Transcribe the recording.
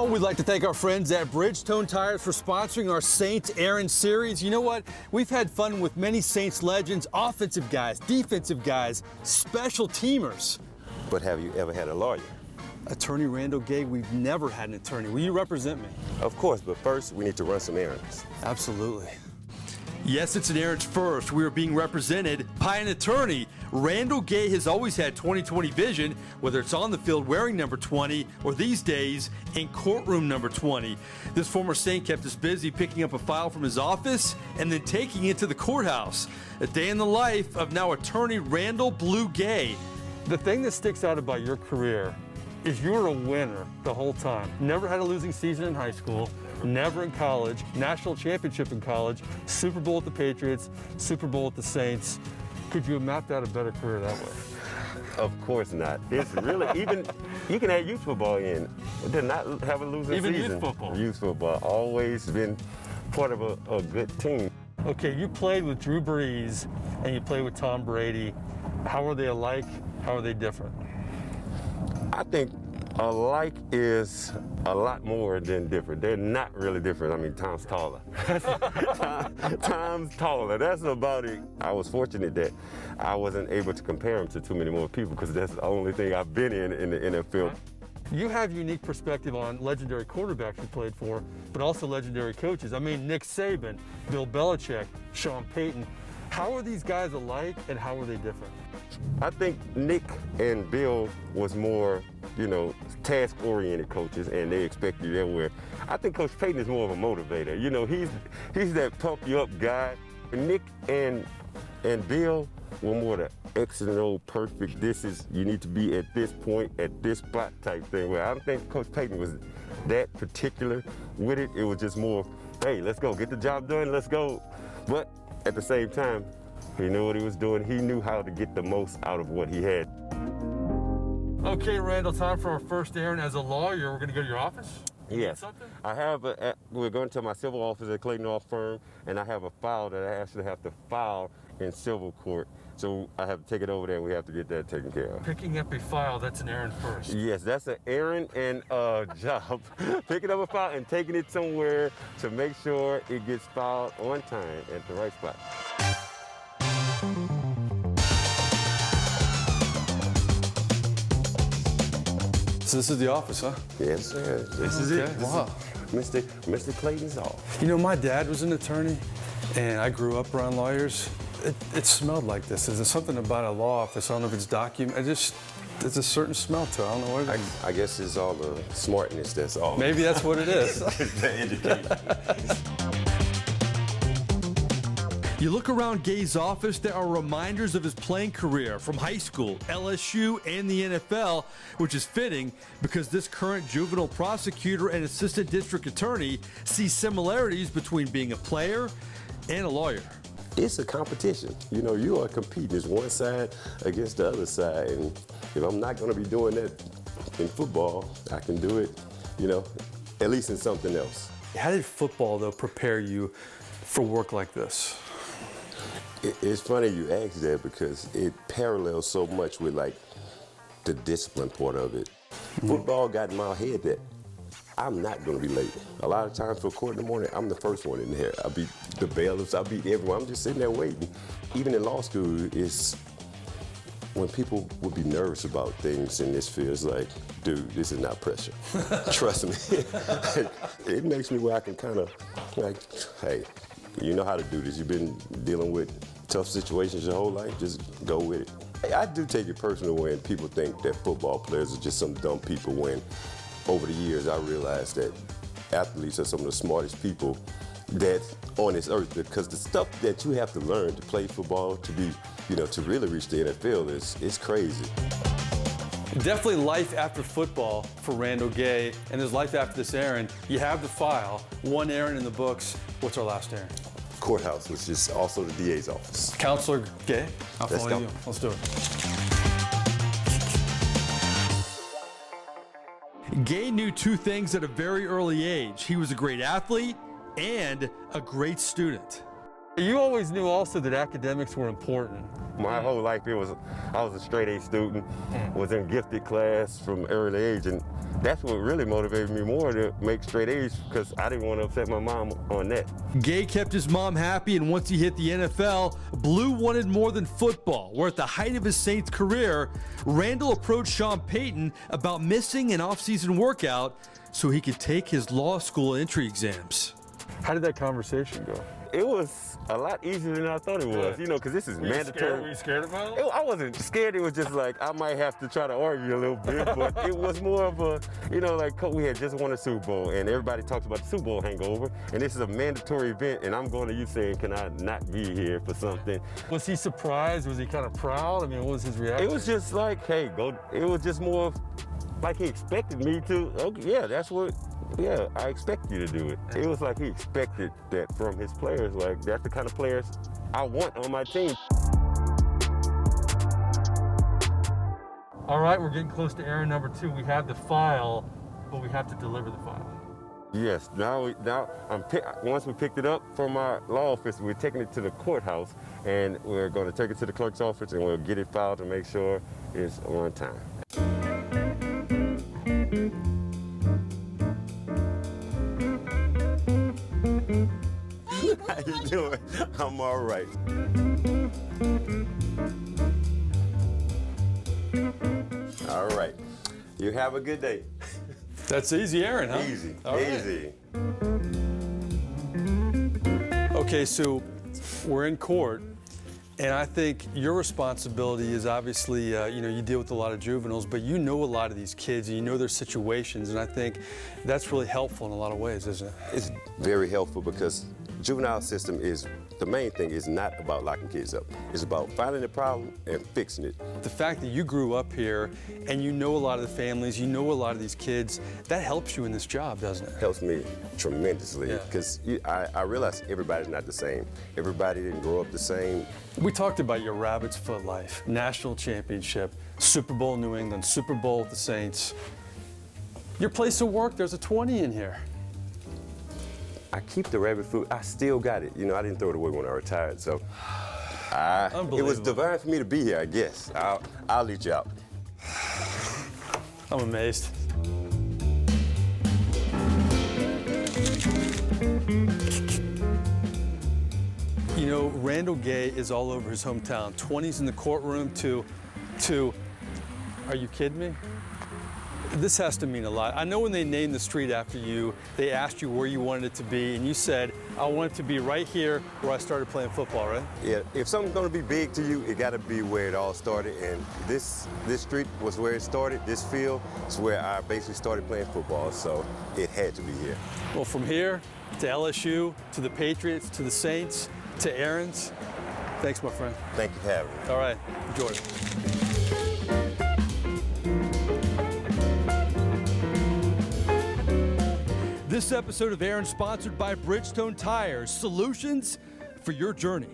Oh, we'd like to thank our friends at Bridgestone Tires for sponsoring our Saints Errands series. You know what? We've had fun with many Saints legends, offensive guys, defensive guys, special teamers. But have you ever had a lawyer? Attorney Randall Gay, we've never had an attorney. Will you represent me? Of course, but first we need to run some errands. Absolutely. Yes, it's an errands first. We are being represented by an attorney. Randall Gay has always had 20/20 vision, whether it's on the field wearing number 20 or these days in courtroom number 20. This former Saint kept us busy picking up a file from his office and then taking it to the courthouse. A day in the life of now attorney Randall Blue Gay. The thing that sticks out about your career is you were a winner the whole time. Never had a losing season in high school, never in college, national championship in college, Super Bowl with the Patriots, Super Bowl with the Saints. Could you have mapped out a better career that way? Of course not. It's really, even, you can add youth football in, did not have a losing even season. Youth football? Youth football, always been part of a good team. Okay, you played with Drew Brees and you played with Tom Brady. How are they alike? How are they different? I think alike is a lot more than different. They're not really different. I mean, Tom's taller. Tom's taller. That's about it. I was fortunate that I wasn't able to compare him to too many more people because that's the only thing I've been in the NFL. You have unique perspective on legendary quarterbacks you played for, but also legendary coaches. I mean, Nick Saban, Bill Belichick, Sean Payton. How are these guys alike and how are they different? I think Nick and Bill was more, task-oriented coaches, and they expect you everywhere. I think Coach Payton is more of a motivator. He's that pump-you-up guy. Nick and Bill were more the excellent, old, perfect, you need to be at this point, at this spot type thing. Where I don't think Coach Payton was that particular with it. It was just more, hey, let's go, get the job done, let's go. But at the same time, he knew what he was doing. He knew how to get the most out of what he had. Okay, Randall, time for our first errand as a lawyer. We're going to go to your office? Yes. I have we're going to my civil office at Clayton Law Firm, and I have a file that I actually have to file in civil court. So I have to take it over there, and we have to get that taken care of. Picking up a file, that's an errand first. Yes, that's an errand and a job. Picking up a file and taking it somewhere to make sure it gets filed on time at the right spot. So this is the office, huh? Yes, sir. This is it. Wow. Mr. Clayton's office. You know, my dad was an attorney, and I grew up around lawyers. It smelled like this. There's something about a law office. I don't know if it's document. There's a certain smell to it. I don't know what it is. I guess it's all the smartness that's all. Maybe that's what it is. The education. You look around Gay's office, there are reminders of his playing career from high school, LSU, and the NFL, which is fitting because this current juvenile prosecutor and assistant district attorney sees similarities between being a player and a lawyer. It's a competition. You are competing. It's one side against the other side. And if I'm not going to be doing that in football, I can do it, at least in something else. How did football, though, prepare you for work like this? It's funny you ask that because it parallels so much with the discipline part of it. Football got in my head that I'm not going to be late. A lot of times for court in the morning, I'm the first one in there. I beat the bailiffs, I beat everyone. I'm just sitting there waiting. Even in law school, it's when people would be nervous about things in this field, it's like, dude, this is not pressure. Trust me. It makes me where I can kind of hey, you know how to do this. You've been dealing with tough situations your whole life. Just go with it. I do take it personal when people think that football players are just some dumb people when over the years I realized that athletes are some of the smartest people that's on this earth because the stuff that you have to learn to play football, to be, to really reach the NFL is crazy. Definitely life after football for Randall Gay, and there's life after this errand. You have the file, one errand in the books. What's our last errand? Courthouse, which is also the DA's office. Counselor Gay, I'll Let's follow go. you. Let's do it. Gay knew two things at a very early age. He was a great athlete and a great student. You always knew also that academics were important. My whole life, I was a straight A student, was in gifted class from early age, and that's what really motivated me more to make straight A's, because I didn't want to upset my mom on that. Gay kept his mom happy, and once he hit the NFL, Blue wanted more than football. Where at the height of his Saints career, Randall approached Sean Payton about missing an offseason workout so he could take his law school entry exams. How did that conversation go? It was a lot easier than I thought it was, you know, because this is mandatory. Were you scared about it? I wasn't scared. It was just like I might have to try to argue a little bit, but it was more of a, you know, like we had just won a Super Bowl, and everybody talks about the Super Bowl hangover, and this is a mandatory event, and I'm going to you saying, can I not be here for something? Was he surprised? Was he kind of proud? I mean, what was his reaction? It was just like, hey, go. It was just more of like he expected me to. Okay, yeah, that's what. Yeah, I expect you to do it. It was like he expected that from his players. Like, that's the kind of players I want on my team. All right, we're getting close to errand number 2. We have the file, but we have to deliver the file. Yes, once we picked it up from our law office, we're taking it to the courthouse, and we're going to take it to the clerk's office, and we'll get it filed to make sure it's on time. How you doing? I'm all right. All right. You have a good day. That's easy errand, huh? Easy. All right. Easy. Okay, so we're in court, and I think your responsibility is obviously, you deal with a lot of juveniles, but you know a lot of these kids, and you know their situations, and I think that's really helpful in a lot of ways, isn't it? It's very helpful because juvenile system is, the main thing is not about locking kids up. It's about finding the problem and fixing it. The fact that you grew up here and you know a lot of the families, you know a lot of these kids, that helps you in this job, doesn't it? Helps me tremendously because I realize everybody's not the same. Everybody didn't grow up the same. We talked about your rabbit's foot life, national championship, Super Bowl New England, Super Bowl with the Saints. Your place of work, there's a 20 in here. I keep the rabbit food. I still got it. You know, I didn't throw it away when I retired, so it was divine for me to be here, I guess. I'll let you out. I'm amazed. You know, Randall Gay is all over his hometown. 20s in the courtroom to, are you kidding me? This has to mean a lot. I know when they named the street after you, they asked you where you wanted it to be, and you said, I want it to be right here where I started playing football, right? Yeah, if something's gonna be big to you, it gotta be where it all started, and this street was where it started. This field is where I basically started playing football, so it had to be here. Well, from here to LSU, to the Patriots, to the Saints, to Errands, thanks, my friend. Thank you for having me. All right, enjoy it. This episode of Errands sponsored by Bridgestone Tires, solutions for your journey.